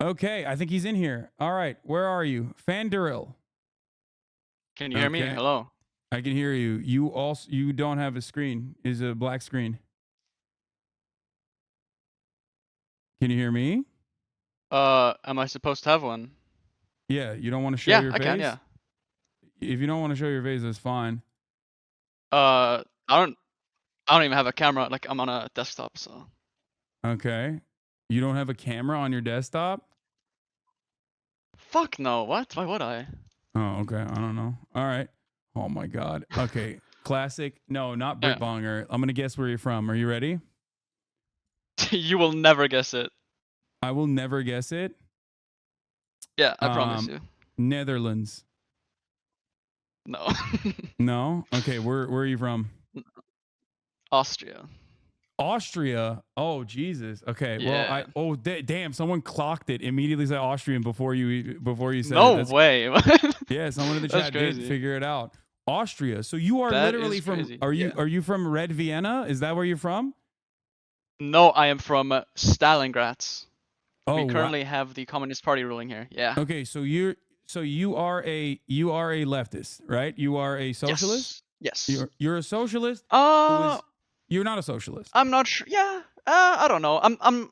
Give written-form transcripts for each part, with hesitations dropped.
Okay, I think he's in here. All right, where are you? Fanduril. Can you hear me? Okay, Hello. I can hear you. You don't have a screen. Is a black screen. Can you hear me? Am I supposed to have one? Yeah, you don't want to show Yeah, your I can. face? Yeah. If you don't want to show your face, that's fine. Uh, I don't. I don't even have a camera. Like I'm on a desktop, so. Okay. You don't have a camera on your desktop? Fuck no. What? Why would I? Oh, okay. I don't know. All right. Oh my god. Okay. Classic. No, not Yeah. Britbonger. I'm gonna guess where you're from. Are you ready? You will never guess it. I will never guess it. Yeah, I promise Um, you. Netherlands. No. No. Okay. Where are you from? Austria. Austria. Oh Jesus. Okay. Well, Yeah. damn. Someone clocked it immediately. Said Austrian before you said it. No That's way. yeah. Someone in the That's chat did crazy. figure it out. Austria. So you are That literally is from. crazy. Are you Yeah. are you from Red Vienna? Is that where you're from? No, I am from Stalingrad. Oh We wow. currently have the Communist Party ruling here. Yeah. Okay. So you are a leftist, right? You are a socialist. Yes. Yes. You're a socialist who Uh, is. You're not a socialist. I'm not sure. Yeah. I don't know. I'm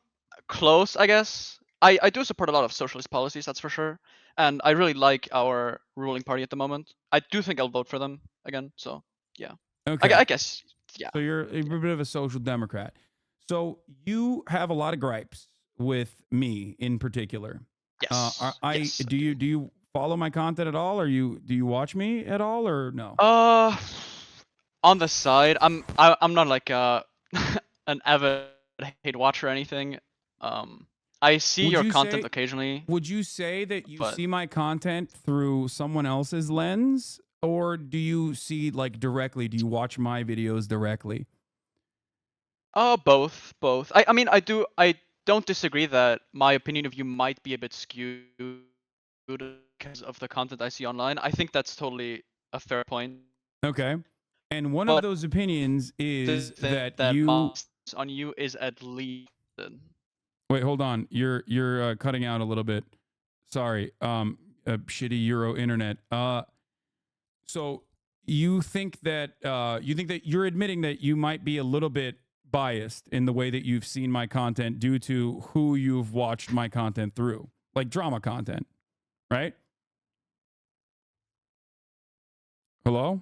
close, I guess. I do support a lot of socialist policies, that's for sure. And I really like our ruling party at the moment. I do think I'll vote for them again. So yeah. Okay. I guess. Yeah. So you're a bit of a social democrat. So you have a lot of gripes with me in particular. Yes. Yes. I Do you follow my content at all? Do you watch me at all or no? do. On the side, I'm not like an avid hate watcher or anything. Um, I see Would your you content say occasionally, would you say that you but see my content through someone else's lens or do you see like directly? Do you watch my videos directly? both, both. I don't disagree that my opinion of you might be a bit skewed because of the content I see online. I think that's totally a fair point. Okay. And one of But those opinions the is thing that that you on you is at least. wait, hold on. You're cutting out a little bit. Sorry. Shitty Euro internet. So you think that you're admitting that you might be a little bit biased in the way that you've seen my content due to who you've watched my content through, like drama content, right? Hello?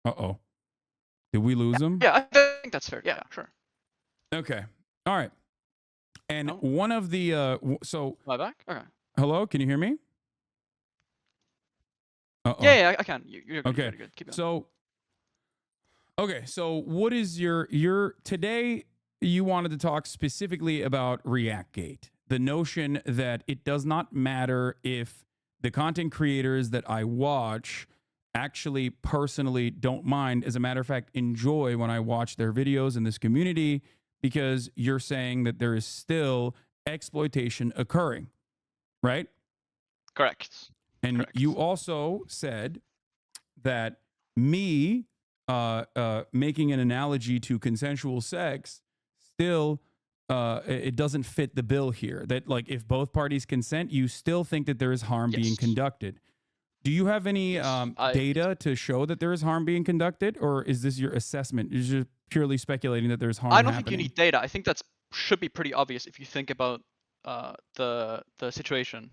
Uh-oh. Did we lose him? Yeah, I think that's fair. Yeah, sure. Okay. All right. And No, one of the so am I back? Okay. hello, can you hear me? Yeah, Uh-oh. yeah, I can. You're good. You're Okay. good. You're good. Keep going. So okay, so what is your today you wanted to talk specifically about Reactgate. The notion that it does not matter if the content creators that I watch actually personally don't mind, as a matter of fact, enjoy when I watch their videos in this community because you're saying that there is still exploitation occurring, right? Correct. And you Correct. also said that me making an analogy to consensual sex still it doesn't fit the bill here. That like if both parties consent, you still think that there is harm being Yes. conducted. Do you have any Yes. data to show that there is harm being conducted, or is this your assessment? Is just purely speculating that there's harm I don't think you happening? need data. I think that's should be pretty obvious if you think about the situation.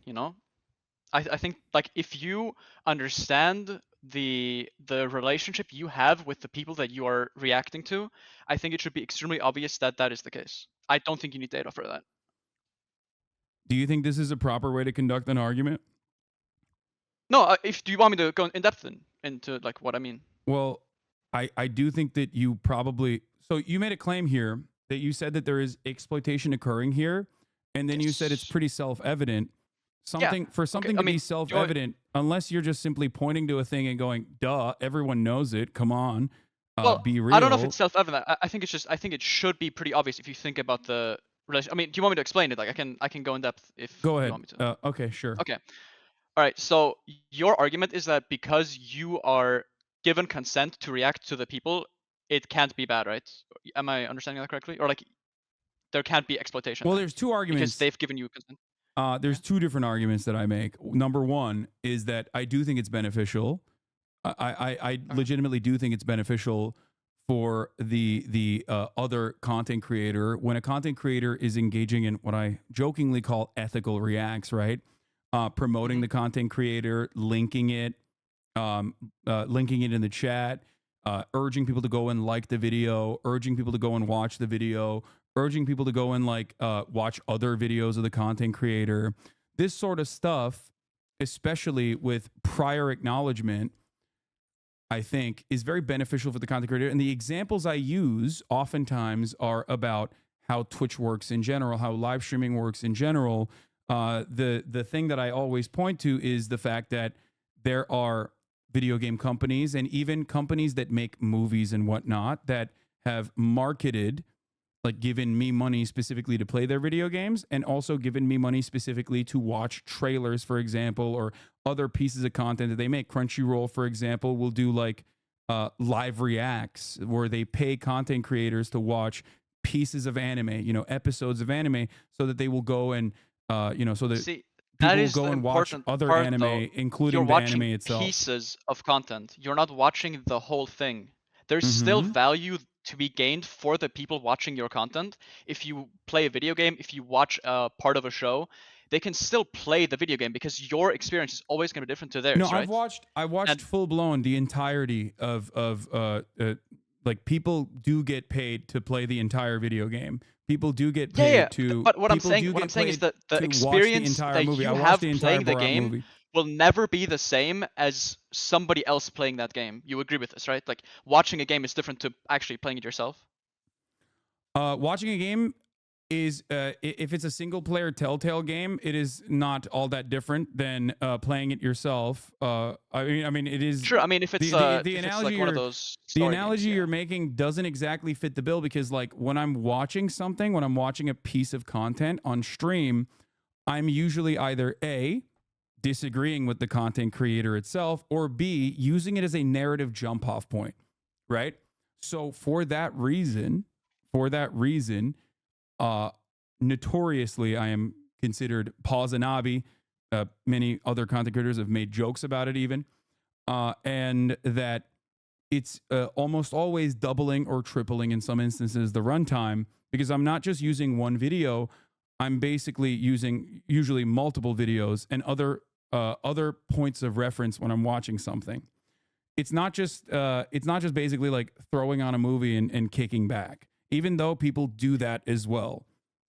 I think like if you understand the relationship you have with the people that you are reacting to, I think it should be extremely obvious that that is the case. I don't think you need data for that. Do you think this is a proper way to conduct an argument? No, if do you want me to go in depth into like what I mean? Well, I do think that you probably so you made a claim here that you said that there is exploitation occurring here, and then you said it's Yes. pretty self-evident. Yeah. Something for Okay. something I to mean, be do you want, self-evident, unless you're just simply pointing to a thing and going, "Duh, everyone knows it. Come on, well, be I don't know if it's real." self-evident. I think it's just I think it should be pretty obvious if you think about the relation. I mean, do you want me to explain it? Like I can go in depth if Go you ahead. want me to. Okay, sure. Okay. All right. So your argument is that because you are given consent to react to the people, it can't be bad, right? Am I understanding that correctly? Or like there can't be exploitation Well, then there's two because arguments. they've given you consent. There's two different arguments that I make. Number one is that I do think it's beneficial. I Okay. legitimately do think it's beneficial for the other content creator when a content creator is engaging in what I jokingly call ethical reacts, right? Promoting Mm-hmm. the content creator, um, linking it in the chat, urging people to go and like the video, urging people to go and watch the video, urging people to go and watch other videos of the content creator. This sort of stuff, especially with prior acknowledgement, I think is very beneficial for the content creator. And the examples I use oftentimes are about how Twitch works in general, how live streaming works in general. The thing that I always point to is the fact that there are video game companies and even companies that make movies and whatnot that have marketed, like given me money specifically to play their video games and also given me money specifically to watch trailers, for example, or other pieces of content that they make. Crunchyroll, for example, will do live reacts where they pay content creators to watch pieces of anime, episodes of anime, so that they will go and so that See, that people will is go the and watch important other part, though. anime, You're including the anime watching itself. pieces of content. You're not watching the whole thing. There's still Mm-hmm. value to be gained for the people watching your content. If you play a video game, if you watch a part of a show, they can still play the video game because your experience is always going to be different to No, theirs, right? I watched And full blown the entirety of like people do get paid to play the entire video game. People do get yeah, yeah. paid to But people do what I'm get saying is paid that the to watch the experience entire that movie. I you watched have the entire playing the Borat game movie. will never be the same as somebody else playing that game. You agree with this, right? Like watching a game is different to actually playing it yourself. Watching a game is if it's a single player Telltale game, it is not all that different than playing it yourself. I mean, it is Sure, I mean if it's the if it's analogy like one of you're those the story games, analogy yeah. you're making doesn't exactly fit the bill because like when I'm watching something, when I'm watching a piece of content on stream, I'm usually either A, disagreeing with the content creator itself, or B, using it as a narrative jump off point, right? So for that reason, uh, notoriously, I am considered HasanAbi. Many other content creators have made jokes about it, even, and that it's almost always doubling or tripling in some instances the runtime because I'm not just using one video. I'm basically using usually multiple videos and other points of reference when I'm watching something. It's not just basically like throwing on a movie and kicking back, even though people do that as well.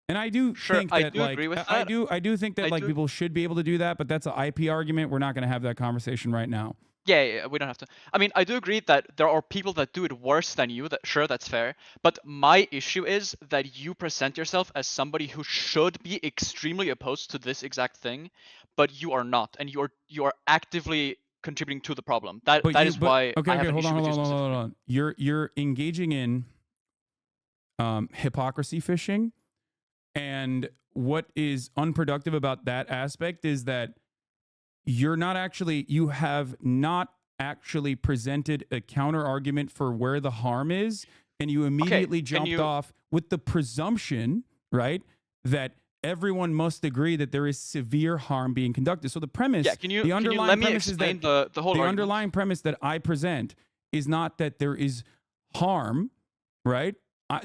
And I do Sure, think I that do agree like with that. I do think that I like do people should be able to do that, but that's an IP argument. We're not going to have that conversation right now. Yeah, yeah, yeah, we don't have to. I mean, I do agree that there are people that do it worse than you. That sure, that's fair. But my issue is that you present yourself as somebody who should be extremely opposed to this exact thing, but you are not, and you are actively contributing to the problem. That is But why okay, I okay, have an issue with you hold specifically. on. You're engaging in hypocrisy fishing, and what is unproductive about that aspect is that you have not actually presented a counter argument for where the harm is, and you Okay, immediately can jumped you? off with the presumption, right, that everyone must agree that there is severe harm being conducted. So Yeah, can you let me explain the whole the argument? underlying premise that I present is not that there is harm, right?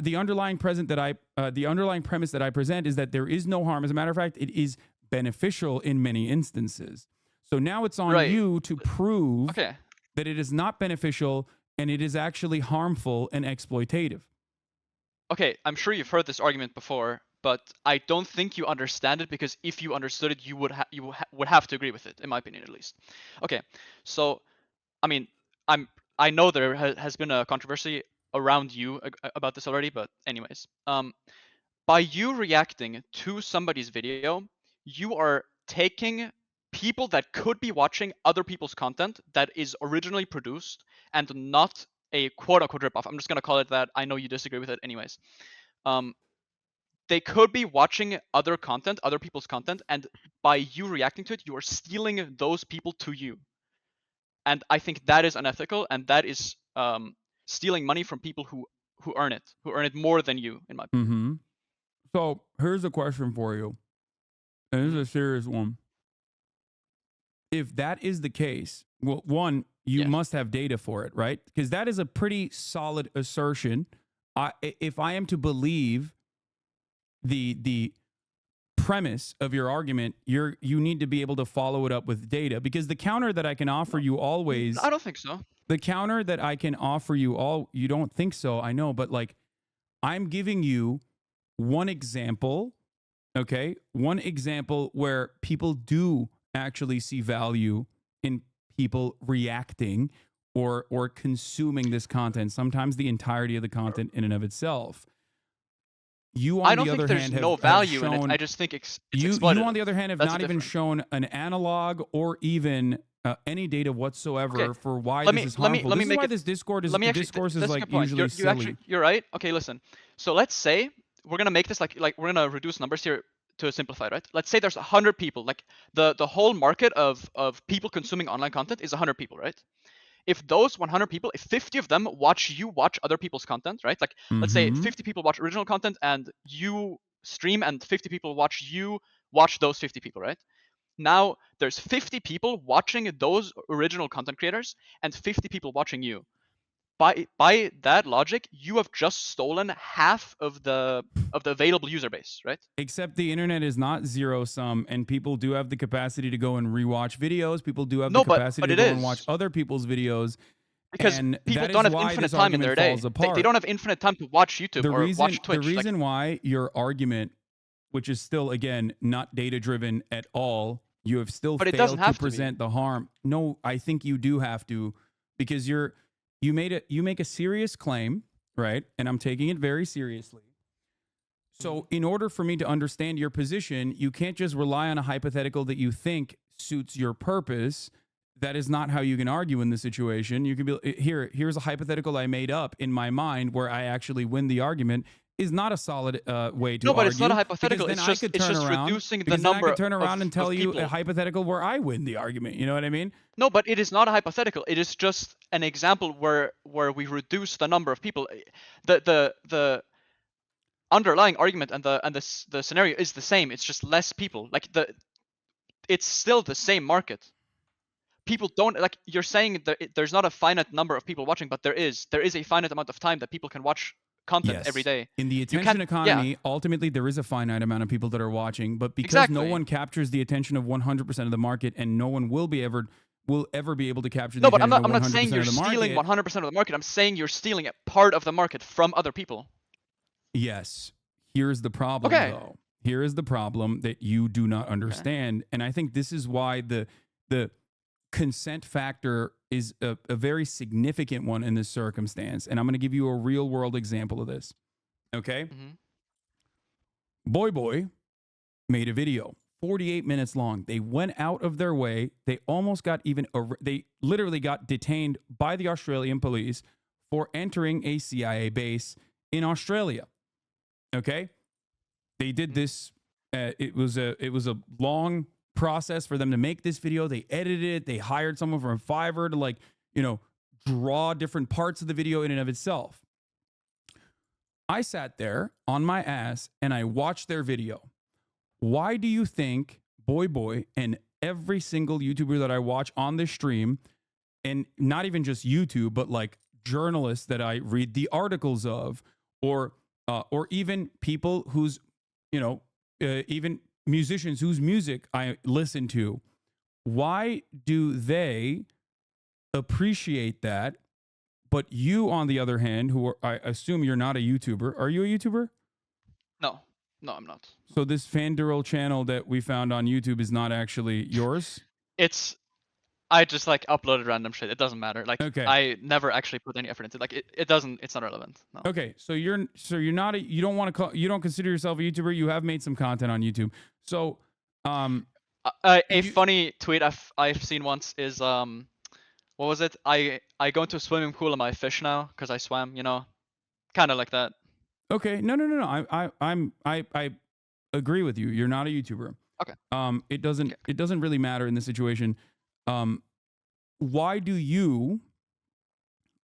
The underlying premise that I present is that there is no harm. As a matter of fact, it is beneficial in many instances. So now it's on Right. you to prove Okay. that it is not beneficial and it is actually harmful and exploitative. Okay, I'm sure you've heard this argument before, but I don't think you understand it because if you understood it, would have to agree with it, in my opinion, at least. Okay, so I mean, I'm I know there has been a controversy around you about this already, but anyways, by you reacting to somebody's video, you are taking people that could be watching other people's content that is originally produced and not a quote unquote ripoff. I'm just gonna call it that. I know you disagree with it, anyways. Um, they could be watching other content, other people's content, and by you reacting to it, you are stealing those people to you. And I think that is unethical, and that is stealing money from people who earn it more than you, in my opinion. Mm-hmm. So here's a question for you. and this is a serious one. If that is the case, well, one, you Yes. must have data for it, right? Because that is a pretty solid assertion. If I am to believe the premise of your argument, you need to be able to follow it up with data. Because the counter that I can offer you always, I don't think so. the counter that I can offer you you don't think so, I know, but like I'm giving you one example, okay? One example where people do actually see value in people reacting or consuming this content, sometimes the entirety of the content in and of itself. You, I on don't the think other there's hand, no have value in it. shown, I just think it's you, exploitative. on the other hand, have That's not the even difference. shown an analog or even any data whatsoever Okay, for why let this me is let me harmful. let me This is make why it. this discourse Let me actually. discourse is That's a like good point. usually silly. You're right. Okay, listen. So let's say we're gonna make this like we're gonna reduce numbers here to simplify, right? Let's say there's 100 people. Like the whole market of people consuming online content is 100 people, right? If those 100 people, if 50 of them watch other people's content, right? Like let's say Mm-hmm. 50 people watch original content and you stream, and 50 people watch those 50 people, right? Now there's 50 people watching those original content creators and 50 people watching you. By that logic, you have just stolen half of the available user base, right? Except the internet is not zero sum, and people do have the capacity to go and rewatch videos. People do have the No, capacity but to it go and watch is, other people's videos, because and people that don't is have why infinite this time in argument their falls day. They apart. don't have infinite time to watch YouTube or watch The Twitch. Like, reason why your argument, which is still again not data driven at all, you have still but it doesn't failed to have to be. present the harm. No, I think you do have to, because you make a serious claim, right? And I'm taking it very seriously. So, in order for me to understand your position, you can't just rely on a hypothetical that you think suits your purpose. That is not how you can argue in this situation. You can be here's a hypothetical I made up in my mind where I actually win the argument is not a solid way to No, but it's not a argue, because hypothetical. then I could It's turn just around reducing the because then I number could turn around and tell of you a people. hypothetical where I win the argument. You know what I mean? No, but it is not a hypothetical. It is just an example where we reduce the number of people. The underlying argument and the scenario is the same. It's just less people. Like it's still the same market. People don't, like, you're saying that there's not a finite number of people watching, but there is a finite amount of time that people can watch content every Yes. day. In the You attention can't, economy, ultimately there is a finite amount of people that are watching, but because no exactly. one captures the attention of 100% of the market, and no one will ever be able to capture the No, but attention I'm of not saying 100% you're of the stealing market. 100% of the market. I'm saying you're stealing a part of the market from other people. Yes. Here's the problem, Okay. though. Here is the problem that you do not understand, and I think this is why the consent factor is a very significant one in this circumstance. And I'm going to give you a real world example of this. Okay? Boy made a video 48 minutes long. They went out of their way. They almost got they literally got detained by the Australian police for entering a CIA base in Australia. Okay? They did this. It was a long process for them to make this video. They edited it. They hired someone from Fiverr to draw different parts of the video in and of itself. I sat there on my ass and I watched their video. Why do you think Boy and every single YouTuber that I watch on this stream, and not even just YouTube, but like journalists that I read the articles of, or even people whose, even musicians whose music I listen to, why do they appreciate that? But you, on the other hand, I assume you're not a YouTuber. Are you a YouTuber? No, I'm not. So this Fandurl channel that we found on YouTube is not actually yours? I just like uploaded random shit. It doesn't matter. Like, Okay. I never actually put any effort into it. Like, it's not relevant. No. Okay, so you don't consider yourself a YouTuber. You have made some content on YouTube. So A funny tweet I've seen once is what was it? I go into a swimming pool and I fish now because I swam. Kind of like that. Okay, no. I agree with you. You're not a YouTuber. Okay. It doesn't really matter in this situation. Why do you,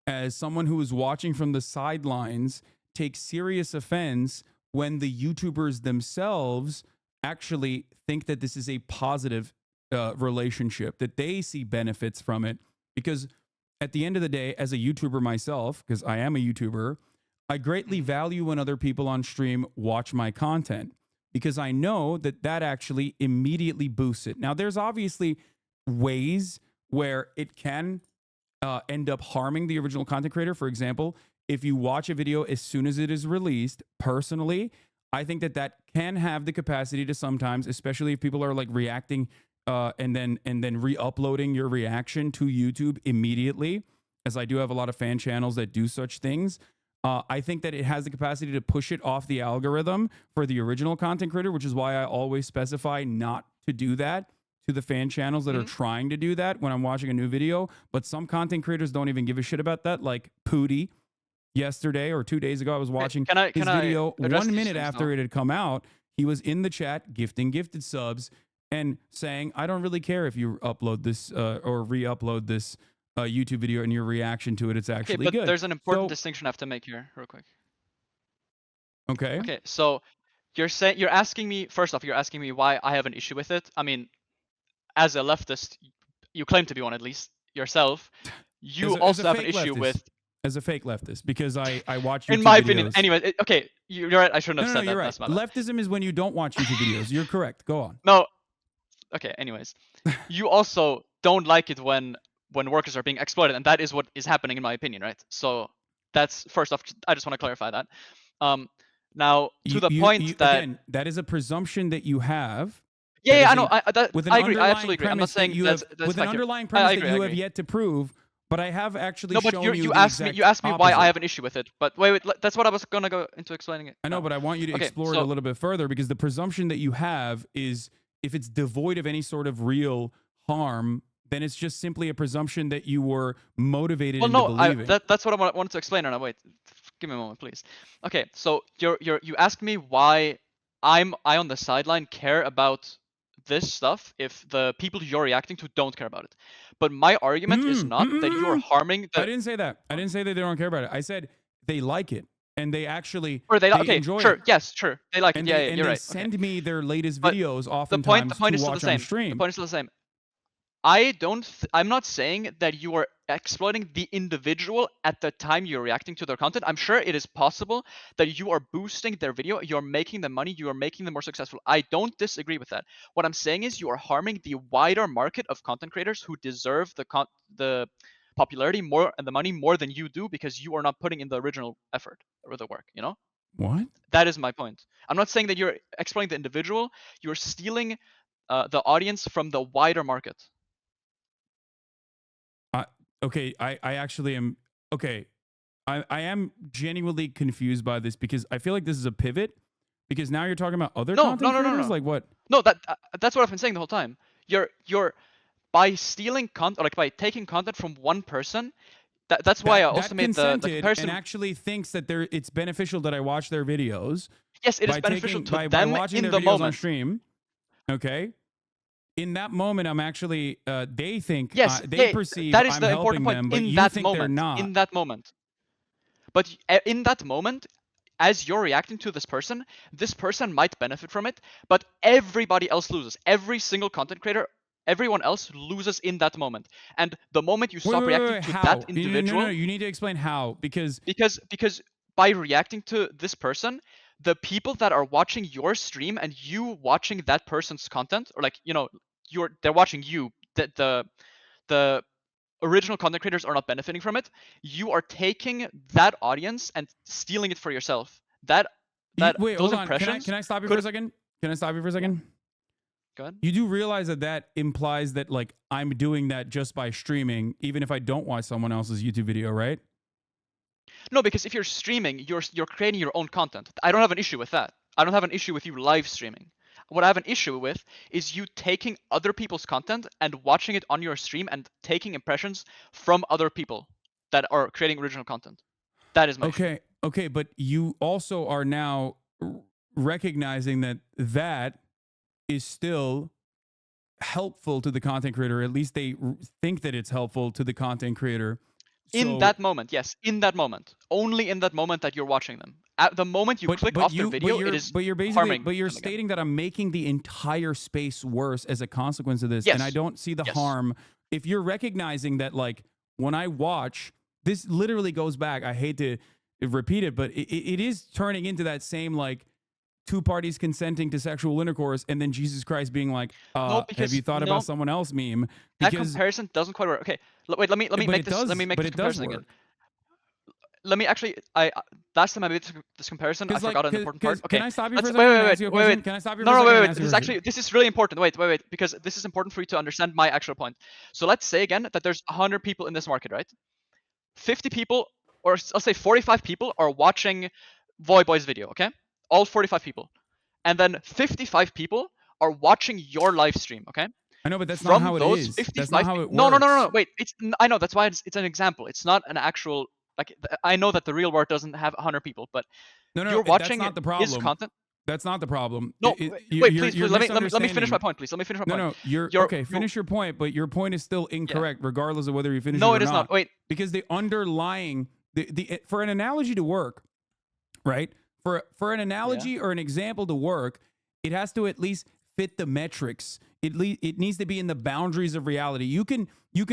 as someone who is watching from the sidelines, take serious offense when the YouTubers themselves actually think that this is a positive relationship, that they see benefits from it. Because at the end of the day, as a YouTuber myself, because I am a YouTuber, I greatly value when other people on stream watch my content, because I know that that actually immediately boosts it. Now, there's obviously ways where it can end up harming the original content creator. For example, if you watch a video as soon as it is released, personally, I think that that can have the capacity to sometimes, especially if people are like reacting and then re-uploading your reaction to YouTube immediately, as I do have a lot of fan channels that do such things. I think that it has the capacity to push it off the algorithm for the original content creator, which is why I always specify not to do that to the fan channels that are trying to do that when I'm watching a new video. But some content creators don't even give a shit about that, like Pooty. Yesterday or 2 days ago, I was watching his video 1 minute after it had come out. He was in the chat gifting gifted subs and saying, I don't really care if you upload this or re-upload this YouTube video and your reaction to it. It's actually but good. There's an important distinction I have to make here real quick. Okay. Okay, so you're asking me, first off, you're asking me why I have an issue with it. I mean, as a leftist, you claim to be one at least yourself. You also have an issue with... As a fake leftist, because I watch YouTube in my videos. opinion. Anyway, okay, you're right. I shouldn't have said that. You're right. That's my bad. Leftism is when you don't watch YouTube videos. You're correct. Go on. No. Okay, anyways. You also don't like it when workers are being exploited, and that is what is happening in my opinion, right? So that's, first off, I just want to clarify that. Now, to the point that... Again, that is a presumption that you have. Yeah, I know. I agree. I absolutely agree. I'm not saying that's with an underlying premise that you have yet to prove. But I have actually shown you. You asked me why I have an issue with it. But wait, that's what I was gonna go into explaining it. I know, but I want you to explore it a little bit further, because the presumption that you have is, if it's devoid of any sort of real harm, then it's just simply a presumption that you were motivated into believing. That's what I wanted to explain. And wait, give me a moment, please. Okay, so you asked me why I on the sideline care about this stuff if the people you're reacting to don't care about it. But my argument is not that you're harming the... I didn't say that. I didn't say that they don't care about it. I said they like it and they actually enjoy it. Yes, sure. They like it. Yeah, you're right. They send me their latest videos The oftentimes point to is still watch the same. on stream. The point is still the same. I'm not saying that you are exploiting the individual at the time you're reacting to their content. I'm sure it is possible that you are boosting their video, you're making them money, you are making them more successful. I don't disagree with that. What I'm saying is you are harming the wider market of content creators who deserve the popularity more and the money more than you do, because you are not putting in the original effort or the work, you know? What? That is my point. I'm not saying that you're exploiting the individual, you're stealing the audience from the wider market. Okay, I actually am... Okay, I am genuinely confused by this, because I feel like this is a pivot, because now you're talking about other content creators? Like what? No, that's what I've been saying the whole time. You're by stealing content, like by taking content from one person. That's why I also made the comparison. And actually thinks that it's beneficial that I watch their videos. Yes, it is beneficial to them by watching in their the videos moment. on stream. Okay. In that moment, I'm actually, they think, they perceive that is I'm the helping important point. them, but in you that think moment, they're not. In that moment. But in that moment, as you're reacting to this person might benefit from it, but everybody else loses. Every single content creator, everyone else loses in that moment. And the moment you stop reacting to that individual... No, you need to explain how, because by reacting to this person, the people that are watching your stream and you watching that person's content, or like, you know, they're watching you, the original content creators are not benefiting from it. You are taking that audience and stealing it for yourself. Wait, those hold on. impressions... Can I stop you for a second? Can I stop you for a second? Go ahead. You do realize that implies that, like, I'm doing that just by streaming, even if I don't watch someone else's YouTube video, right? No, because if you're streaming, you're creating your own content. I don't have an issue with that. I don't have an issue with you live streaming. What I have an issue with is you taking other people's content and watching it on your stream and taking impressions from other people that are creating original content. That is my issue. Okay, but you also are now recognizing that is still helpful to the content creator. At least they think that it's helpful to the content creator. In that moment, yes, in that moment, only in that moment that you're watching them. At the moment you click off their video, it is you're harming basically them again. stating that I'm making the entire space worse as a consequence of this, and I Yes. don't see the Yes. harm. If you're recognizing that, like, when I watch this, literally goes back. I hate to repeat it, but it is turning into that same, like, two parties consenting to sexual intercourse, and then Jesus Christ being like, No, have because you thought about someone else meme? that Because comparison doesn't quite work. Okay, wait, let me but make it this does, let me make but this it does comparison again. work. Let me actually last time I made this comparison, I forgot an important part. Okay. Can I stop you for a Let's second and wait, ask you a wait, question? wait. Can I stop you for No, a no, second and wait. ask you a This is question? actually this is really important. Wait, because this is important for you to understand my actual point. So let's say again that there's 100 people in this market, right? 50 people, or I'll say 45 people, are watching Voyboy's video. Okay, all 45 people, and then 55 people are watching your live stream. Okay. I know, but that's not From how it those is. 55 That's not how it no, works. wait, I know that's why it's an example. It's not an actual, like, I know that the real world doesn't have 100 people, but No, you're that's watching not the his problem. content. That's not the problem. No, wait, please, You're let me finish my misunderstanding. point, please. Let me finish my No, point. no, you're You're okay. Finish your point, but your point is still incorrect, regardless of whether you finish it No, or it is not. Wait. because the underlying for an analogy to work, right? For an analogy or an example to work, it has to at least fit the metrics. It needs to be in the boundaries of reality. You can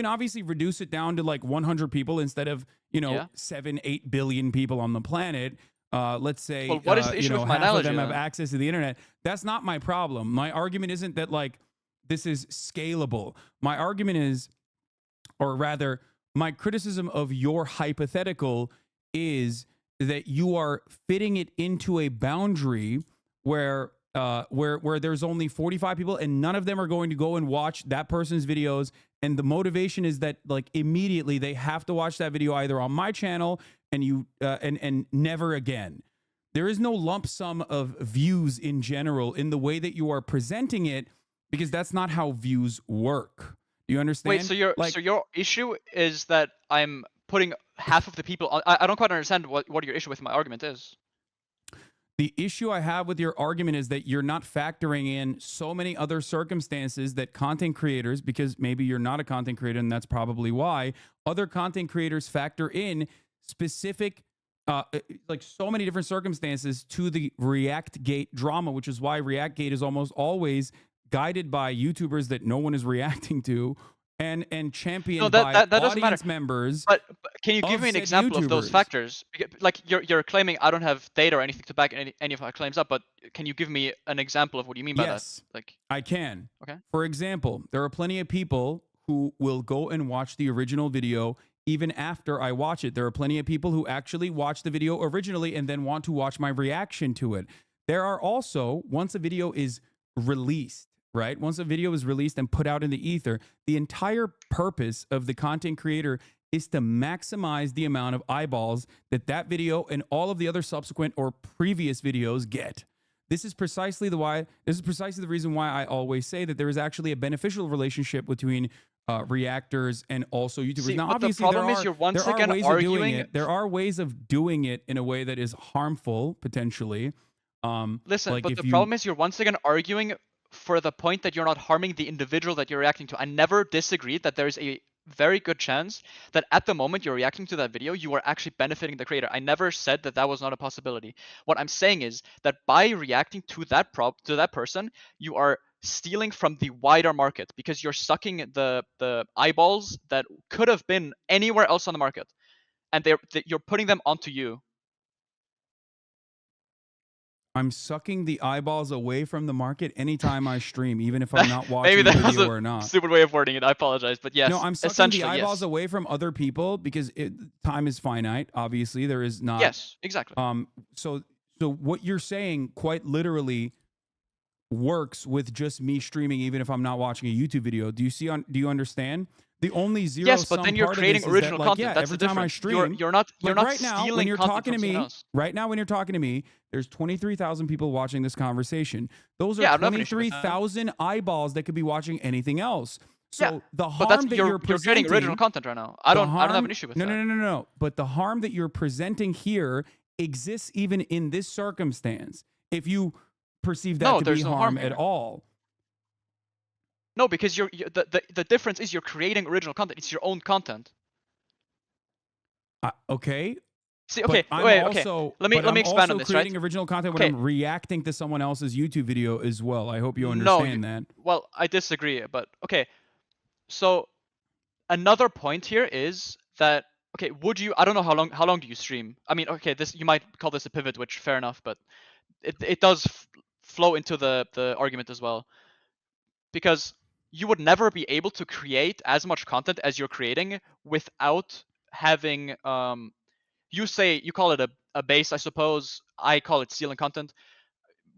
obviously reduce it down to like 100 people instead of 7-8 billion people on the planet. Let's say Well, what is the issue with my half of analogy, them have then? access to the internet. That's not my problem. My argument isn't that, like, this is scalable. My argument is, or rather, my criticism of your hypothetical is that you are fitting it into a boundary where there's only 45 people and none of them are going to go and watch that person's videos, and the motivation is that, like, immediately they have to watch that video either on my channel and never again. There is no lump sum of views in general in the way that you are presenting it, because that's not how views work. Do you understand? Wait, so your issue is that I'm putting half of the people on. I don't quite understand what your issue with my argument is. The issue I have with your argument is that you're not factoring in so many other circumstances that content creators, because maybe you're not a content creator and that's probably why, other content creators factor in specific, like, so many different circumstances to the ReactGate drama, which is why ReactGate is almost always guided by YouTubers that no one is reacting to and championed by that doesn't matter. audience members. But can you give me an said example of those YouTubers. factors? Like, you're claiming I don't have data or anything to back any of my claims up, but can you give me an example of what you mean by that? Yes, Like, I can. okay. For example, there are plenty of people who will go and watch the original video even after I watch it. There are plenty of people who actually watch the video originally and then want to watch my reaction to it. There are also, once a video is released, right? Once a video is released and put out in the ether, the entire purpose of the content creator is to maximize the amount of eyeballs that video and all of the other subsequent or previous videos get. This is precisely the reason why I always say that there is actually a beneficial relationship between reactors and also YouTubers. See, now, but obviously, the problem is you're once again arguing. There are ways of doing it in a way that is harmful potentially. Listen, like but the problem is you're once again arguing for the point that you're not harming the individual that you're reacting to. I never disagreed that there's a very good chance that at the moment you're reacting to that video, you are actually benefiting the creator. I never said that that was not a possibility. What I'm saying is that by reacting to that person, you are stealing from the wider market because you're sucking the eyeballs that could have been anywhere else on the market, and you're putting them onto you. I'm sucking the eyeballs away from the market anytime I stream, even if I'm not watching Maybe the that was video a or not. stupid way of wording it. I apologize, but yes, No, I'm sucking essentially, the eyeballs yes. away from other people because time is finite. Obviously, there is not. Yes, exactly. So what you're saying quite literally works with just me streaming, even if I'm not watching a YouTube video. Do you understand? The only zero Yes, but then you're creating original content. That's every the time I difference. stream, You're not right now when stealing you're content talking to from someone me, else. right now when you're talking to me, there's 23,000 people watching this conversation. Those Yeah, I are don't have an issue with that. 23,000 eyeballs that could be watching anything else. So Yeah, the but that's harm that you're presenting, creating original content right now. I don't have an issue with that. No. But the harm that you're presenting here exists even in this circumstance. If you perceive that to be no harm harm at here. all. No, because the difference is you're creating original content. It's your own content. Okay, See, but okay, wait, okay. but Let me I'm expand on also this, right? creating original content when Okay, I'm reacting to someone else's YouTube video as well. I hope you no, understand that. well, I disagree, but okay. So another point here is that okay, would you? I don't know how long do you stream? I mean, okay, this you might call this a pivot, which fair enough, but it does flow into the argument as well, because you would never be able to create as much content as you're creating without having you say you call it a base, I suppose. I call it ceiling content,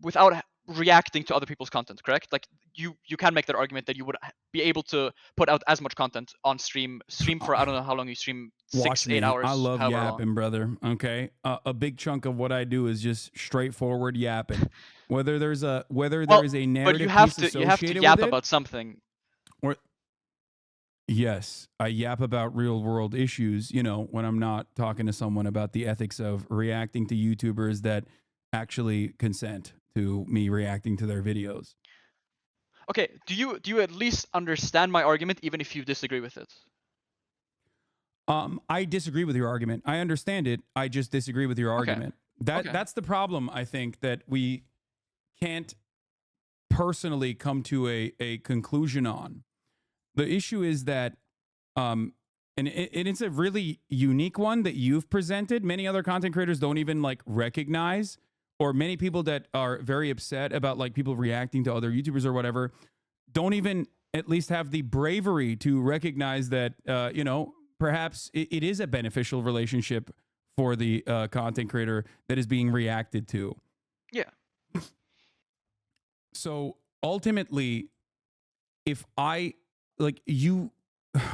without reacting to other people's content, correct? Like you can make that argument that you would be able to put out as much content on stream for I don't know how long you stream, Watch 8 me. I hours, love however long. yapping, brother. Okay, a big chunk of what I do is just straightforward yapping. Whether there Well, is a but you narrative have piece to associated with yap it, about something. or yes, I yap about real world issues. You know, when I'm not talking to someone about the ethics of reacting to YouTubers that actually consent to me reacting to their videos. Okay, do you at least understand my argument even if you disagree with it? I disagree with your argument. I understand it. I just disagree with your Okay. argument. Okay. That's the problem. I think that we can't personally come to a conclusion on. The issue is that, and it's a really unique one that you've presented. Many other content creators don't even like recognize, or many people that are very upset about like people reacting to other YouTubers or whatever, don't even at least have the bravery to recognize that, perhaps it is a beneficial relationship for the content creator that is being reacted to. Yeah. So ultimately, if I like you,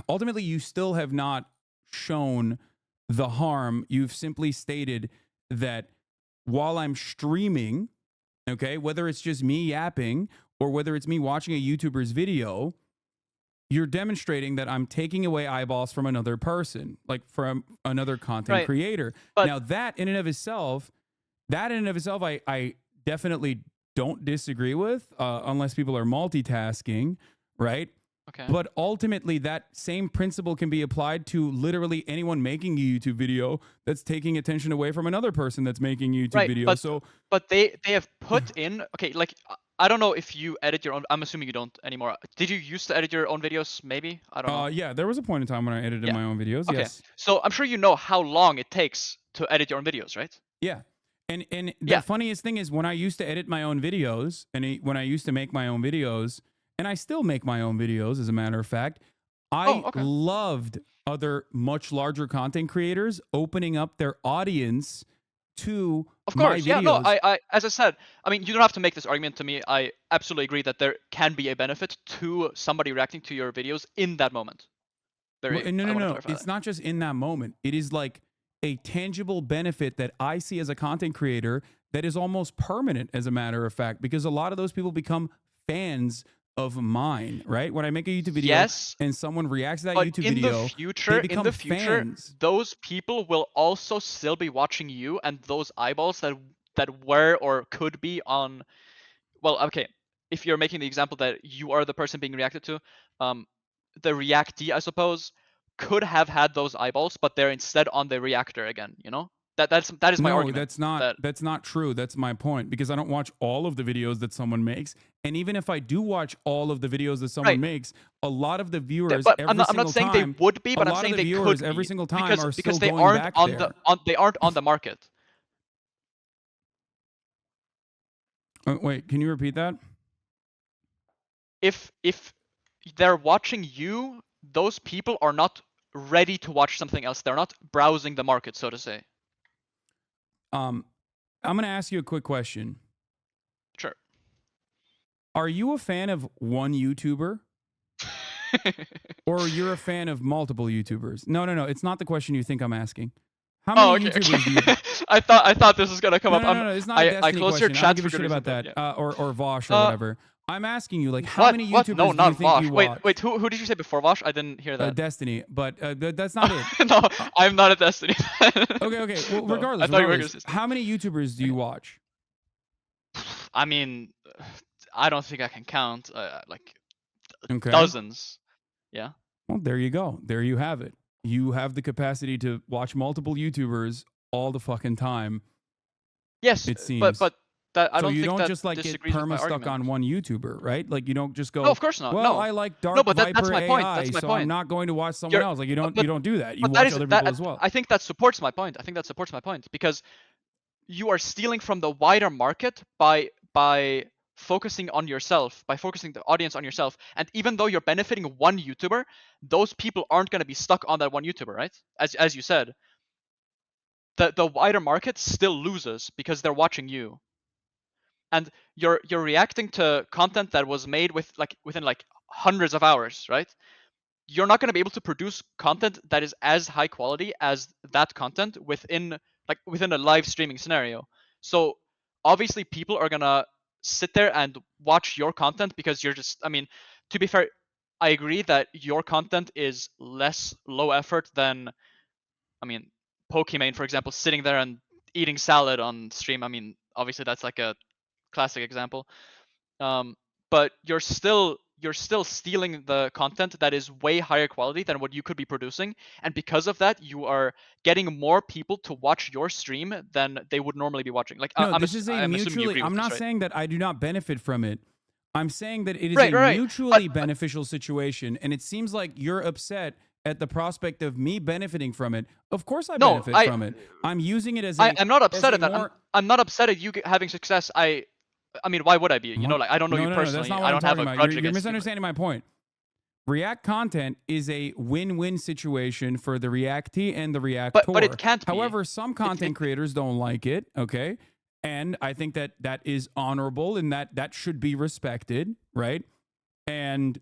ultimately, you still have not shown the harm. You've simply stated that while I'm streaming, okay, whether it's just me yapping or whether it's me watching a YouTuber's video, you're demonstrating that I'm taking away eyeballs from another person, like from another content Right. creator. But Now, I definitely don't disagree with, unless people are multitasking, right? okay. But ultimately, that same principle can be applied to literally anyone making a YouTube video that's taking attention away from another person that's making a YouTube Right, video. So, but they have put in okay, like I don't know if you edit your own. I'm assuming you don't anymore. Did you used to edit your own videos? Maybe, I don't know. yeah, there was a point in time when I edited Yeah. my own videos. Okay. Yes. So I'm sure you know how long it takes to edit your own videos, right? Yeah. And the Yeah. funniest thing is when I used to edit my own videos and when I used to make my own videos, and I still make my own videos, as a matter of fact, Oh, I okay. loved other much larger content creators opening up their audience to Of my course. Yeah. No. videos. I as I said, I mean, you don't have to make this argument to me. I absolutely agree that there can be a benefit to somebody reacting to your videos in that moment. Very. No, I no, want to no. clarify It's that. not just in that moment. It is like a tangible benefit that I see as a content creator that is almost permanent, as a matter of fact, because a lot of those people become fans of mine, right? When I make a YouTube video Yes. and someone reacts to that But YouTube video, they in become the future, fans. those people will also still be watching you, and those eyeballs that were or could be on. Well, okay, if you're making the example that you are the person being reacted to, um, the reactee, I suppose, could have had those eyeballs, but they're instead on the reactor again. You know, that is my No, argument. That that's not true. That's my point, because I don't watch all of the videos that someone makes. And even if I do watch all of the videos that someone right. makes, a lot of the viewers But every I'm not single saying they time, would be, a but I'm lot of saying the they could viewers every be single time are still because going back there. they aren't on the market. Wait, can you repeat that? If they're watching you, those people are not ready to watch something else. They're not browsing the market, so to say. I'm going to ask you a quick question. Sure. Are you a fan of one YouTuber, or you're a fan of multiple YouTubers? No, no, no. It's not the question you think I'm asking. How Oh, many okay, YouTubers do you? okay. I thought this was gonna come No, up. no, no, no. It's not a I Destiny closed your question. I don't chat give a for good shit reason about then. that, Yeah. or Vosh or Uh, whatever. I'm asking you, like, how what? many What? No, YouTubers do you not think Vosh. you watch? Who did you say before Vosh? I didn't hear that. Destiny, but that's not it. No, Uh, I'm not a Destiny. okay, okay. Well, No, I regardless, thought you were gonna regardless, say something. how many YouTubers do you Okay. watch? I mean, I don't think I can count. Like Okay. dozens. Yeah. Well, there you go. There you have it. you have the capacity to watch multiple YouTubers all the fucking time. Yes, It seems. but that I So don't you think don't that just like get disagrees with my perma stuck argument. on one YouTuber, right? Like you don't just No, go, of course not. well, No. I like Dark No, but that's Viper my AI, point. That's my so point. I'm not going to watch someone else. Like you don't do that. You But watch other people as well. I think that supports my point. I think that supports my point because you are stealing from the wider market by focusing on yourself, by focusing the audience on yourself. And even though you're benefiting one YouTuber, those people aren't going to be stuck on that one YouTuber, right? As you said, the wider market still loses because they're watching you. And you're reacting to content that was made within like hundreds of hours, right? You're not going to be able to produce content that is as high quality as that content within a live streaming scenario. So obviously people are going to sit there and watch your content because you're just, I mean, to be fair, I agree that your content is less low effort than, I mean, Pokimane, for example, sitting there and eating salad on stream. I mean, obviously that's like a classic example. But you're still stealing the content that is way higher quality than what you could be producing, and because of that, you are getting more people to watch your stream than they would normally be watching. Like No, I'm this is a assuming you mutually. agree with I'm this, not right? saying that I do not benefit from it. I'm saying that it is Right, a right. mutually beneficial situation, and it seems like you're upset at the prospect of me benefiting from it. Of course, I No, benefit from it. I'm using it as a. I'm not upset as at a that. more, I'm not upset at you having success. I mean, why would I be? You know, What? like I don't know you No. That's personally. not what I I'm don't have talking a about. grudge You're against you. misunderstanding my point. React content is a win-win situation for the reactee and the reactor. But it can't be. However, some content creators don't like it, okay? And I think that is honorable and that should be respected, right? And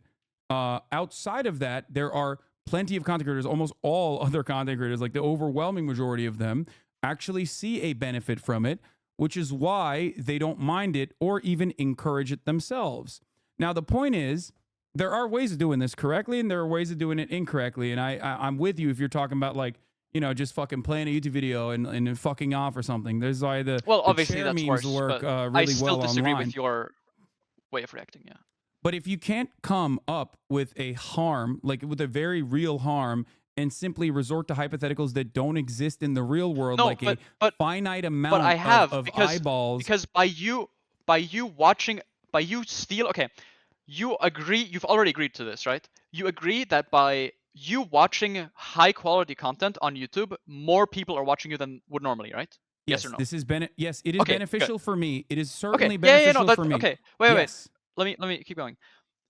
outside of that, there are plenty of content creators, almost all other content creators, like the overwhelming majority of them, actually see a benefit from it, which is why they don't mind it or even encourage it themselves. Now, the point is, there are ways of doing this correctly and there are ways of doing it incorrectly. And I'm with you if you're talking about like, you know, just fucking playing a YouTube video and fucking off or something. There's why the obviously chair that's memes worse, work but really I still well disagree online. with your way of reacting. Yeah. But if you can't come up with a harm, like with a very real harm, and simply resort to hypotheticals that don't exist in the real world, No, like a finite amount I have of because eyeballs. because by you watching, by you steal, okay, you agree, you've already agreed to this, right? You agree that by you watching high quality content on YouTube, more people are watching you than would normally, right? Yes or no? This is yes, it is Okay, beneficial good. for me. It is certainly Okay, yeah, no, beneficial that's for me. okay. Wait. Yes. Let me keep going.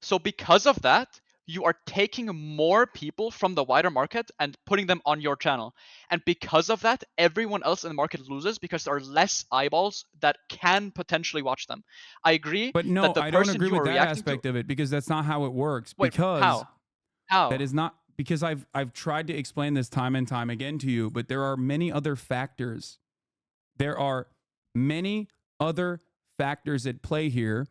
So because of that, you are taking more people from the wider market and putting them on your channel. And because of that, everyone else in the market loses because there are less eyeballs that can potentially watch them. I agree. But no, that the I don't person agree you with are that reacting aspect to, of it because that's not how it works. wait, Because how? that is not, because I've tried to explain this time and time again to you, but there are many other factors. There are many other factors at play here.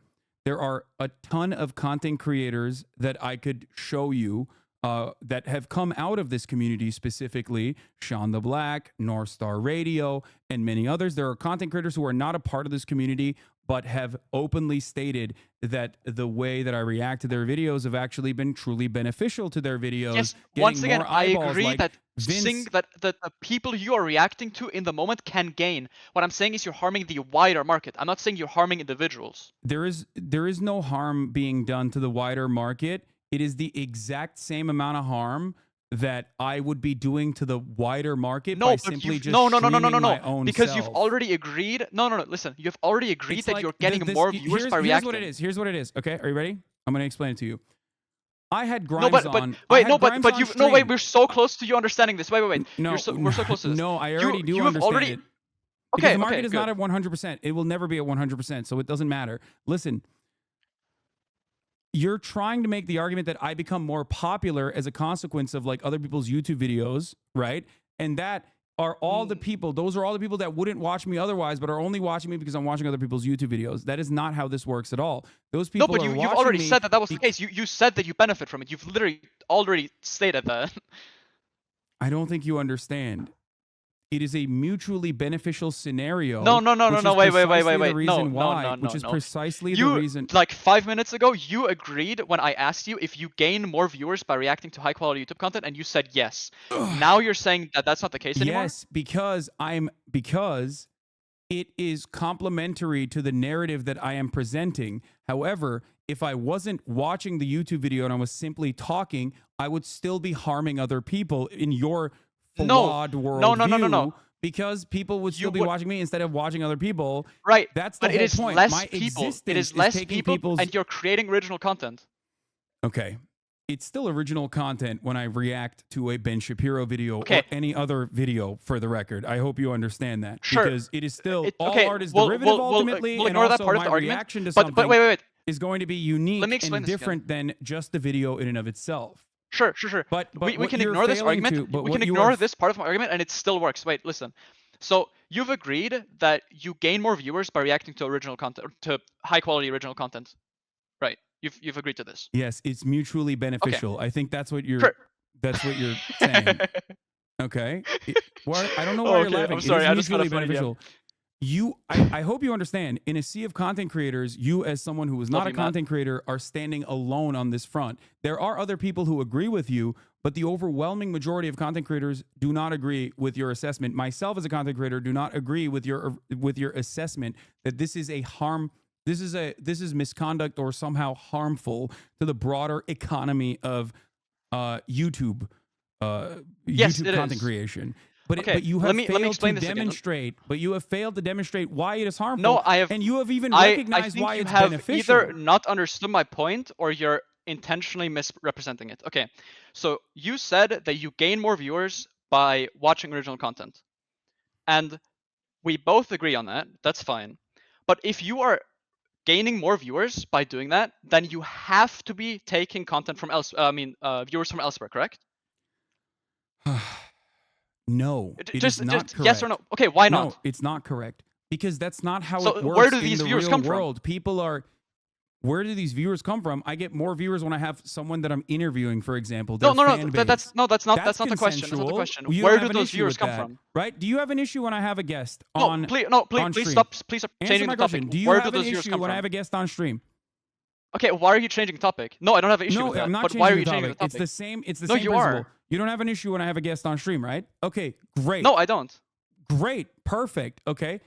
There are a ton of content creators that I could show you that have come out of this community, specifically Sean the Black, North Star Radio, and many others. There are content creators who are not a part of this community, but have openly stated that the way that I react to their videos have actually been truly beneficial to their videos. Yes, getting once again, more I eyeballs, agree like that Vince. that the people you are reacting to in the moment can gain. What I'm saying is you're harming the wider market. I'm not saying you're harming individuals. There is no harm being done to the wider market. It is the exact same amount of harm that I would be doing to the wider market by simply just streaming my own because self. you've already agreed. No. Listen, you've already agreed It's that like you're getting more viewers by reacting. Here's what it is. Here's what it is. Okay, are you ready? I'm going to explain it to you. I had Grimes on. We're so close to you understanding this. Wait. No, we're so close to this. No, I already do understand it. Okay, because the market is good. not at 100%. It will never be at 100%, so it doesn't matter. Listen, you're trying to make the argument that I become more popular as a consequence of like other people's YouTube videos, right? And that are all the people, those are all the people that wouldn't watch me otherwise, but are only watching me because I'm watching other people's YouTube videos. That is not how this works at all. Those people No, but you've already said that was the case. You said that you benefit from it. You've literally already stated that. I don't think you understand. it is a mutually beneficial scenario. No, wait, the reason no, why, which is precisely the You, reason. like 5 minutes ago, you agreed when I asked you if you gain more viewers by reacting to high quality YouTube content, and you said yes. Now you're saying that that's not the case anymore? Yes, because it is complementary to the narrative that I am presenting. However, if I wasn't watching the YouTube video and I was simply talking, I would still be harming other people in your flawed worldview. No. Because people would still be watching me instead of watching other people. Right. That's the but whole it is point. less My people. existence It is less taking people, people's... and you're creating original content. Okay. It's still original content when I react to a Ben Shapiro video or any other video, for the record. I hope you understand that. Sure. Because it is still... all art is derivative ultimately, we'll and ignore also that part of my the argument. reaction to But something wait. is going to be unique and this different than just the video in and of itself. Sure. But we can ignore this argument. We can ignore this part of my argument, and it still works. Wait, listen. So you've agreed that you gain more viewers by reacting to original content, to high quality original content, right? You've agreed to this. Yes, it's mutually beneficial. I think that's what you're saying. Okay. I don't know why you're laughing. I'm sorry. It is mutually beneficial. I hope you understand, in a sea of content creators, you as someone who is not a content creator are standing alone on this front. There are other people who agree with you, but the overwhelming majority of content creators do not agree with your assessment. Myself as a content creator do not agree with your assessment that this is a harm. This is misconduct or somehow harmful to the broader economy of YouTube YouTube content creation. But you have failed to demonstrate. But you have failed to demonstrate why it is harmful. No, I have, and you have even recognized why it's beneficial. Either not understood my point or you're intentionally misrepresenting it. Okay, so you said that you gain more viewers by watching original content, and we both agree on that. That's fine. But if you are gaining more viewers by doing that, then you have to be taking content from viewers from elsewhere, correct? No, it is not correct. Yes or no? Okay, why not? No, it's not correct, because that's not how So it works where do these in the viewers real come from? world. People are... Where do these viewers come from? I get more viewers when I have someone that I'm interviewing, for example. No, that's not the question. That's not the question. Where do those viewers come from? Right? Do you have an issue when I have a guest on stream? Please stop changing the topic. Do you have an issue when I have a guest on stream? Okay, why are you changing the topic? No, I don't have an issue with that. I'm not but changing why are you the changing the topic? It's the same you principle. Are. You don't have an issue when I have a guest on stream, right? Okay, great. No, I don't. Great. Perfect. Okay.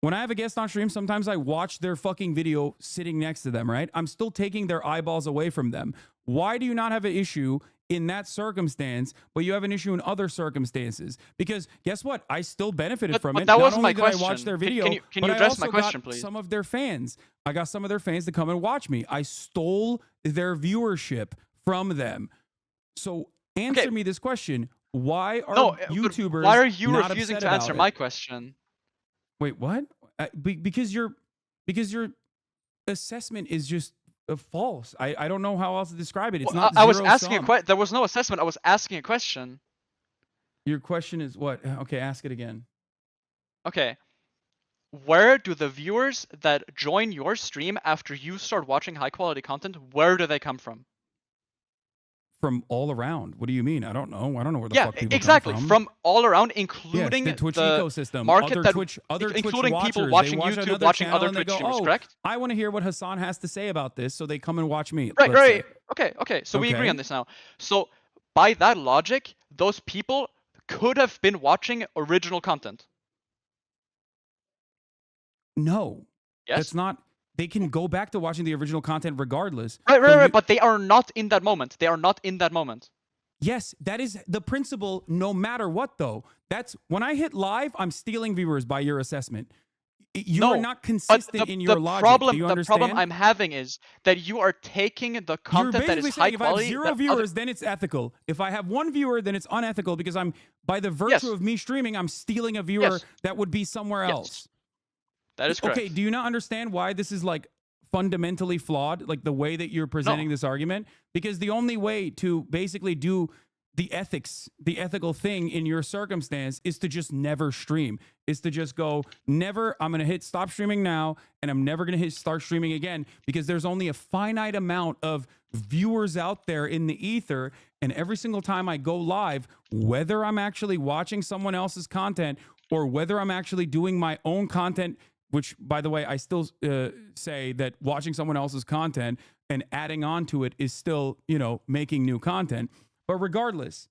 When I have a guest on stream, sometimes I watch their fucking video sitting next to them, right? I'm still taking their eyeballs away from them. Why do you not have an issue in that circumstance, but you have an issue in other circumstances? Because guess what? I still benefited from it. That wasn't my question. I watched their video, can you address my question, please? Some of their fans. I got some of their fans to come and watch me. I stole their viewership from them. So answer me this question. Why are YouTubers why are you not refusing upset to answer about my it? question? Wait, what? Because your assessment is just false. I don't know how else to describe it. It's not. I was asking a question. There was no assessment. I was asking a question. Your question is what? Okay, ask it again. Okay. Where do the viewers that join your stream after you start watching high quality content, where do they come from? From all around. What do you mean? I don't know. I don't know where the fuck people exactly. come from. From all around, including the Twitch ecosystem, market other including Twitch people watchers. watching YouTube, watching other Twitch streamers, correct? I want to hear what Hasan has to say about this, so they come and watch me. Right. Okay. So we agree on this now. So by that logic, those people could have been watching original content. No. Yes. That's not. They can go back to watching the original content regardless. Right. But they are not in that moment. Yes, that is the principle no matter what, though. That's when I hit live, I'm stealing viewers by your assessment. You are not consistent in your logic. Do you understand? The problem I'm having is that you are taking the content that is high quality. If I have 0 viewers, then it's ethical. If I have 1 viewer, then it's unethical because I'm, by the virtue of me streaming, I'm stealing a viewer that would be somewhere else. That is correct. Okay, do you not understand why this is like fundamentally flawed, like the way that you're presenting this argument? Because the only way to basically do the ethical thing in your circumstance is to just never stream, is to just go, never, I'm going to hit stop streaming now, and I'm never going to hit start streaming again, because there's only a finite amount of viewers out there in the ether. And every single time I go live, whether I'm actually watching someone else's content or whether I'm actually doing my own content, which, by the way, I still say that watching someone else's content and adding on to it is still, making new content. But regardless,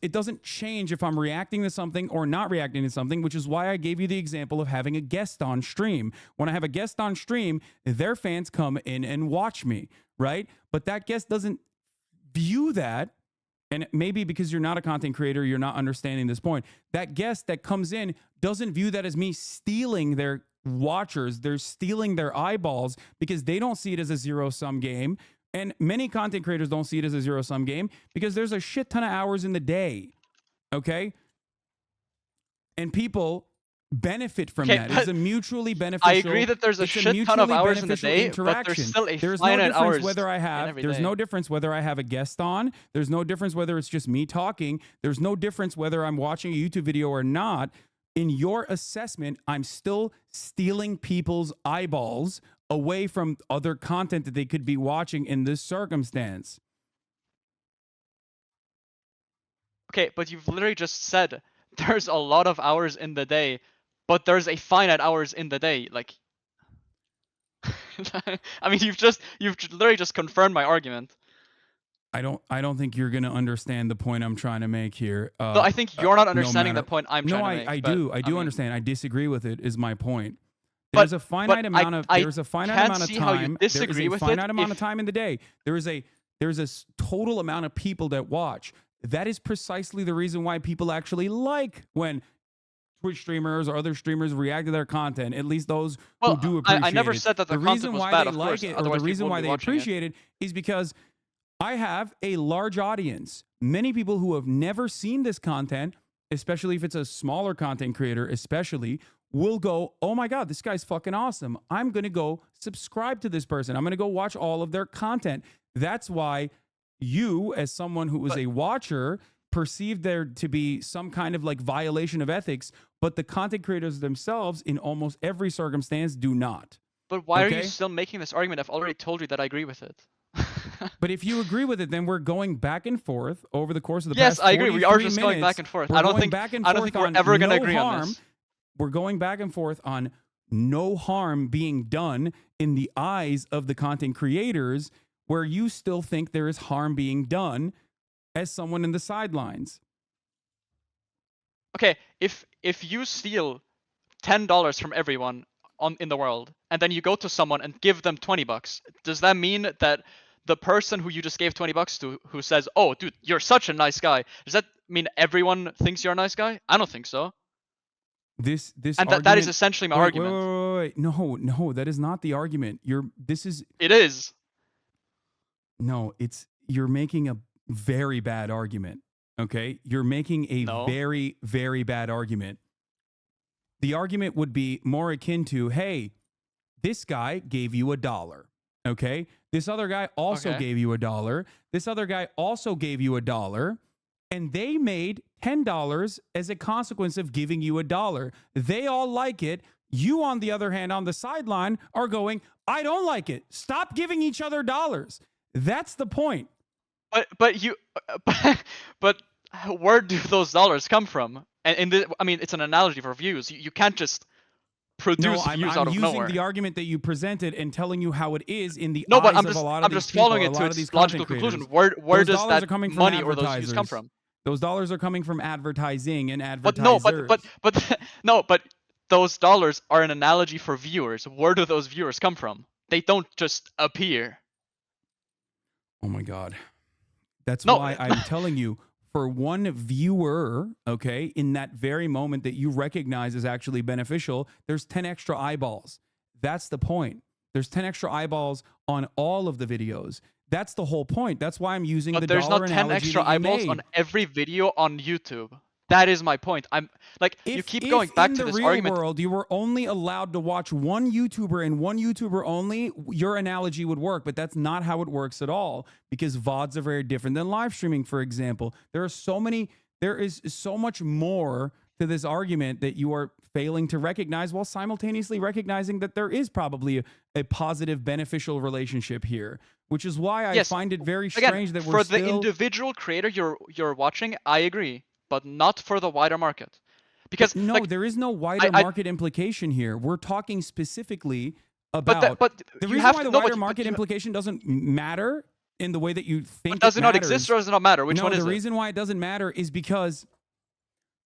it doesn't change if I'm reacting to something or not reacting to something, which is why I gave you the example of having a guest on stream. When I have a guest on stream, their fans come in and watch me, right? But that guest doesn't view that. And maybe because you're not a content creator, you're not understanding this point. That guest that comes in doesn't view that as me stealing their watchers. They're stealing their eyeballs because they don't see it as a zero-sum game. And many content creators don't see it as a zero-sum game because there's a shit ton of hours in the day, okay? And people benefit from that. It's a mutually beneficial. I agree that there's a shit ton of hours in the day, but there's still a finite hours There's no difference whether I have a guest on. There's no difference whether it's just me talking. There's no difference whether I'm watching a YouTube video or not. In your assessment, I'm still stealing people's eyeballs away from other content that they could be watching in this circumstance. Okay, but you've literally just said there's a lot of hours in the day, but there's a finite hours in the day. Like, I mean, you've literally just confirmed my argument. I don't think you're going to understand the point I'm trying to make here. No, I think you're not understanding the point I'm trying to make. I do understand. I disagree with it. Is my point. There's a finite amount of time. There's a finite amount of time in the day. There's a total amount of people that watch. That is precisely the reason why people actually like when Twitch streamers or other streamers react to their content. At least those who do appreciate it. I never said that the content was bad. The reason why they like it, or the reason why they appreciate it, is because I have a large audience. Many people who have never seen this content, especially if it's a smaller content creator, especially, will go, oh my God, this guy's fucking awesome. I'm going to go subscribe to this person. I'm going to go watch all of their content. That's why you, as someone who is a watcher, perceive there to be some kind of like violation of ethics, but the content creators themselves in almost every circumstance do not. But why are you still making this argument? I've already told you that I agree with it. But if you agree with it, then we're going back and forth over the course of the Yes, past I agree. We are just minutes. going back and forth. I don't think we're ever going to agree on this. We're going back and forth on no harm being done in the eyes of the content creators, where you still think there is harm being done as someone in the sidelines. Okay, if you steal $10 from everyone in the world, and then you go to someone and give them $20, does that mean that the person who you just gave $20 to, who says, "Oh, dude, you're such a nice guy," does that mean everyone thinks you're a nice guy? I don't think so. This and argument, that is essentially my argument. Wait. No, that is not the argument. It is. No, you're making a very bad argument. Okay? You're making a very, very bad argument. The argument would be more akin to, hey, this guy gave you $1. Okay? This other guy also gave you $1. This other guy also gave you $1. And they made $10 as a consequence of giving you $1. They all like it. You, on the other hand, on the sideline, are going, I don't like it. Stop giving each other dollars. That's the point. But where do those dollars come from? And I mean, it's an analogy for views. You can't just produce views out of nowhere. I'm using the argument that you presented and telling you how it is in the eyes of a lot of these people. I'm just following it to its logical conclusion. Where does that money or those views come from? Those dollars are coming from advertising and advertisers. But those dollars are an analogy for viewers. Where do those viewers come from? They don't just appear. Oh my God. That's why I'm telling you, for one viewer, okay, in that very moment that you recognize is actually beneficial, there's 10 extra eyeballs. That's the point. There's 10 extra eyeballs on all of the videos. That's the whole point. That's why I'm using the dollar analogy. But there's not 10 extra eyeballs on every video on YouTube. That is my point. I'm like, you keep going back to this argument. If in the real world you were only allowed to watch one YouTuber and one YouTuber only, your analogy would work. But that's not how it works at all, because VODs are very different than live streaming, for example. There is so much more to this argument that you are failing to recognize, while simultaneously recognizing that there is probably a positive, beneficial relationship here, which is why I find it very strange that we're for the individual creator you're watching, I agree, but not for the wider market. Because no, like, there is no wider market implication here. We're talking specifically about the reason why the wider market implication doesn't matter in the way that you think. Does it not exist or does it not matter? Which one is it? No, the reason why it doesn't matter is because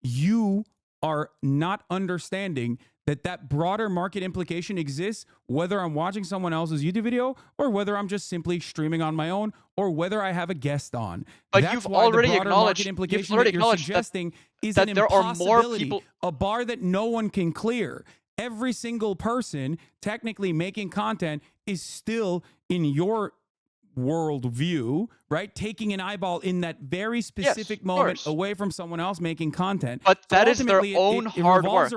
you are not understanding that broader market implication exists, whether I'm watching someone else's YouTube video or whether I'm just simply streaming on my own or whether I have a guest on. But that's you've why already the broader acknowledged market implication that you're suggesting is an impossibility, a bar that no one can clear. Every single person technically making content is still in your worldview, right? Taking an eyeball in that very specific moment away from someone else making content. But that is their own hard work.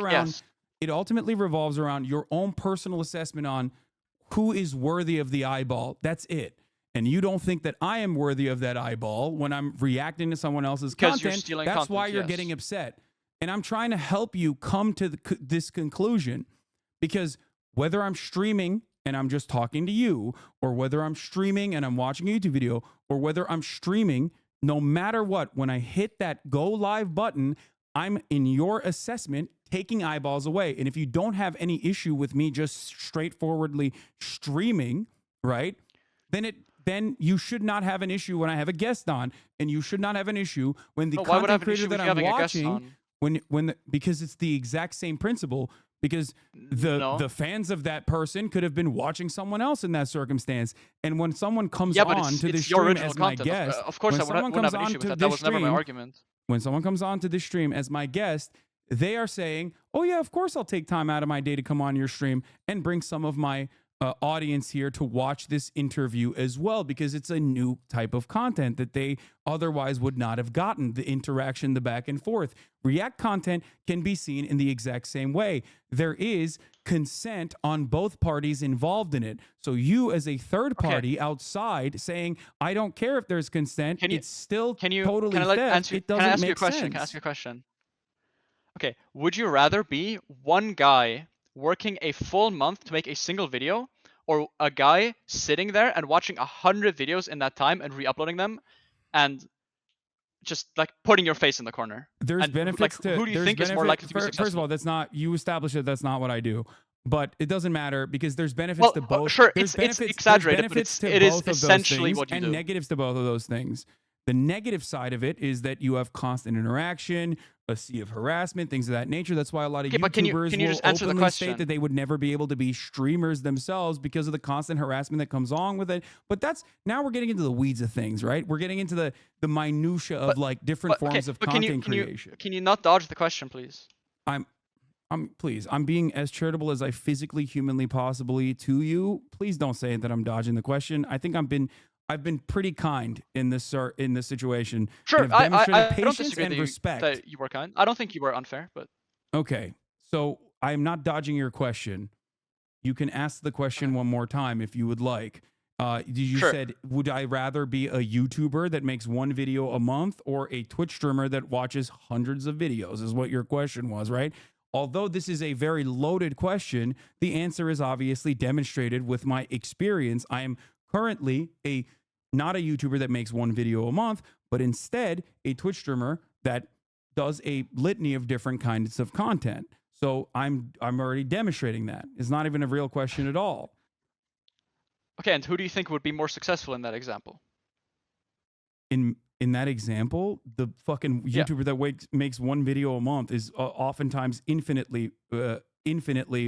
It ultimately revolves around your own personal assessment on who is worthy of the eyeball. That's it. And you don't think that I am worthy of that eyeball when I'm reacting to someone else's content. That's why you're getting upset. And I'm trying to help you come to this conclusion, because whether I'm streaming and I'm just talking to you, or whether I'm streaming and I'm watching a YouTube video, or whether I'm streaming, no matter what, when I hit that go live button, I'm in your assessment taking eyeballs away. And if you don't have any issue with me just straightforwardly streaming, right, then you should not have an issue when I have a guest on, and you should not have an issue when the content creator that I'm watching, because it's the exact same principle. Because the fans of that person could have been watching someone else in that circumstance, and when someone comes on to this stream as my guest, of course, I wouldn't have an issue with that. That was never my argument. When someone comes on to this stream as my guest, they are saying, "Oh yeah, of course I'll take time out of my day to come on your stream and bring some of my audience here to watch this interview as well, because it's a new type of content that they otherwise would not have gotten, the interaction, the back and forth." React content can be seen in the exact same way. There is consent on both parties involved in it. So you as a third party outside saying, "I don't care if there's consent," it's still totally theft. It doesn't make sense. Can I ask you a question? Okay, would you rather be one guy working a full month to make a single video, or a guy sitting there and watching 100 videos in that time and re-uploading them and just like putting your face in the corner? There's benefits to who do you think is more likely to be successful? First of all, that's not, you established that that's not what I do, but it doesn't matter because there's benefits to both. Sure, it's exaggerated, but it is essentially what you do. And negatives to both of those things. The negative side of it is that you have constant interaction, a sea of harassment, things of that nature. That's why a lot of YouTubers will openly state that they would never be able to be streamers themselves because of the constant harassment that comes along with it. But now we're getting into the weeds of things, right? We're getting into the minutia of like different forms of content creation. Can you not dodge the question, please? Please, I'm being as charitable as I physically, humanly, possibly to you. Please don't say that I'm dodging the question. I think I've been pretty kind in this situation. Sure, I don't disagree respect. That you were kind. I don't think you were unfair, but okay. So I'm not dodging your question. You can ask the question one more time if you would like. You said, would I rather be a YouTuber that makes one video a month or a Twitch streamer that watches hundreds of videos? Is what your question was, right? Although this is a very loaded question, the answer is obviously demonstrated with my experience. I am currently not a YouTuber that makes one video a month, but instead a Twitch streamer that does a litany of different kinds of content. So I'm already demonstrating that. It's not even a real question at all. Okay, and who do you think would be more successful in that example? In that example, the fucking YouTuber that makes one video a month is oftentimes infinitely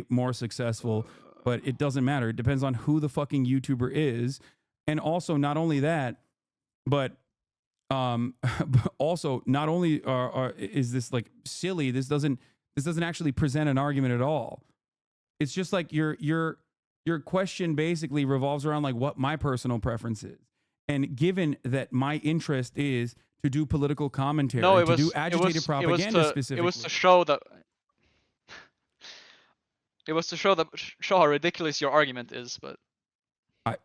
more successful. But it doesn't matter. It depends on who the fucking YouTuber is. And also, not only that, but also not only is this like silly, this doesn't actually present an argument at all. It's just like your question basically revolves around like what my personal preference is. And given that my interest is to do political commentary, to do agitated propaganda specifically. It was to show that show how ridiculous your argument is, but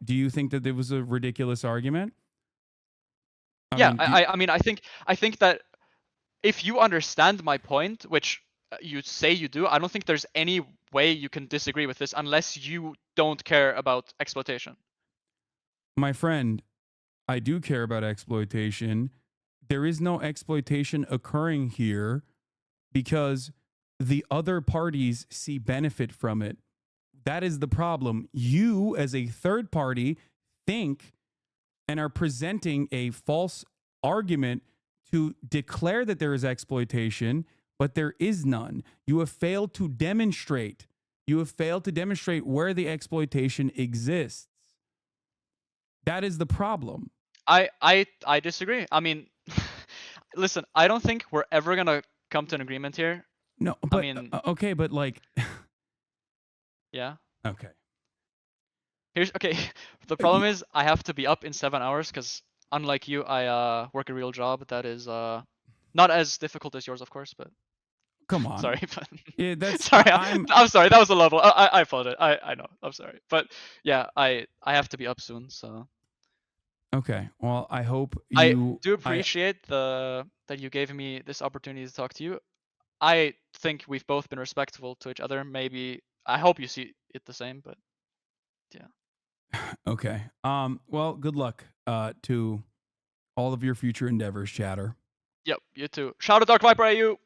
do you think that it was a ridiculous argument? I mean, I think that if you understand my point, which you say you do, I don't think there's any way you can disagree with this unless you don't care about exploitation. My friend, I do care about exploitation. There is no exploitation occurring here because the other parties see benefit from it. That is the problem. You, as a third party, think and are presenting a false argument to declare that there is exploitation, but there is none. You have failed to demonstrate. You have failed to demonstrate where the exploitation exists. That is the problem. I disagree. I mean, listen, I don't think we're ever gonna come to an agreement here. No, I but mean, okay, but like, yeah. okay. Here's okay. The problem is I have to be up in 7 hours because unlike you, I work a real job that is not as difficult as yours, of course. But Come on. sorry, but Yeah, that's sorry. I'm I'm sorry. That was a level. I apologize. I know. I'm sorry. But yeah, I have to be up soon. So okay. Well, I hope I you do appreciate that you gave me this opportunity to talk to you. I think we've both been respectful to each other. Maybe I hope you see it the same. But yeah. okay. Well, good luck to all of your future endeavors, Chatter. Yep. You too. Shout out Dark Viper AU.